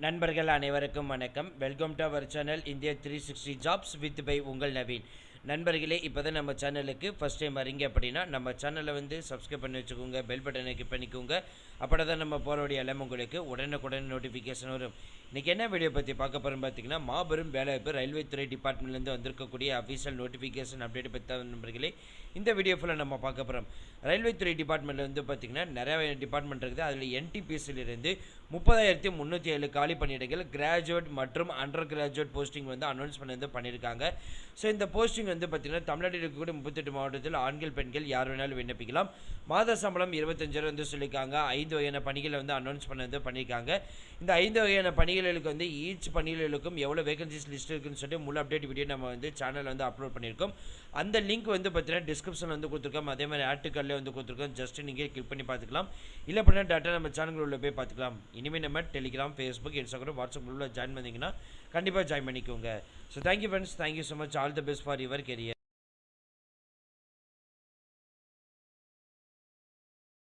நண்பர்கள் அனைவருக்கும் வணக்கம். Welcome to our channel India 360 jobs with by உங்கள் நவீன். நண்பர்களே, இப்போ தான் நம்ம சேனலுக்கு ஃபஸ்ட் டைம் வரீங்க அப்படின்னா நம்ம சேனலை வந்து சப்ஸ்கிரைப் பண்ணி வச்சுக்கோங்க, பெல் பட்டனை கிளிக் பண்ணிக்கோங்க. அப்படி தான் நம்ம போகிறோடைய எல்லாம் உங்களுக்கு உடனுக்குடன் நோட்டிஃபிகேஷன் வரும். இன்றைக்கி என்ன வீடியோ பற்றி பார்க்க போகிறோம் பார்த்தீங்கன்னா, மாபெரும் வேலைவாய்ப்பு ரயில்வே துறை டிபார்ட்மெண்ட்லேருந்து வந்திருக்கக்கூடிய அஃபீஷியல் நோட்டிஃபிகேஷன் அப்டேட் பற்றி தான் நண்பர்களே இந்த வீடியோ ஃபுல்லாக நம்ம பார்க்க போகிறோம். ரயில்வே துறை டிபார்ட்மெண்ட்டில் வந்து பார்த்திங்கன்னா நிறைய டிபார்ட்மெண்ட் இருக்குது. அதில் என்டிபிசியிலிருந்து 30,307 காலி பணியிடங்கள் கிராஜுவேட் மற்றும் அண்டர் கிராஜுவேட் போஸ்டிங் வந்து அனௌன்ஸ் பண்ணியிருக்காங்க. ஸோ இந்த போஸ்டிங் வந்து பார்த்திங்கன்னா தமிழ்நாட்டில் இருக்கக்கூடிய 38 மாவட்டத்தில் ஆண்கள் பெண்கள் யார் வேணாலும் விண்ணப்பிக்கலாம். மாத சம்பளம் 25,000 வந்து சொல்லியிருக்காங்க. 5 வகையான பணிகளை வந்து அனௌன்ஸ் பண்ணியிருக்காங்க. இந்த 5 வகையான பணிகளுக்கு வந்து ஈச் பணிகளுக்கும் எவ்வளோ வேகன்சிஸ் லிஸ்ட் இருக்குன்னு சொல்லிட்டு முழு அப்டேட் வீடியோ நம்ம வந்து சேனலில் வந்து அப்லோட் பண்ணியிருக்கோம். அந்த லிங்க் வந்து பார்த்தீங்கன்னா டிஸ்கிரிப்ஷனில் வந்து கொடுத்துருக்கோம். அதே மாதிரி ஆர்டிக்கல்லே வந்து கொடுத்துருக்கோம். ஜஸ்ட் நீங்கள் கிளிக் பண்ணி பார்த்துக்கலாம். இல்லை அப்படின்னா டேட்டா நம்ம சேனல் உள்ள போய் பார்த்துக்கலாம். இனிமேல் நம்ம டெலிகிராம், ஃபேஸ்புக், இன்ஸ்டாகிராம், வாட்ஸ்அப் குரூப்பில் ஜாயின் பண்ணிங்கன்னா கண்டிப்பாக ஜாயின் பண்ணிக்கோங்க. So thank you friends, thank you so much. All the best for your career.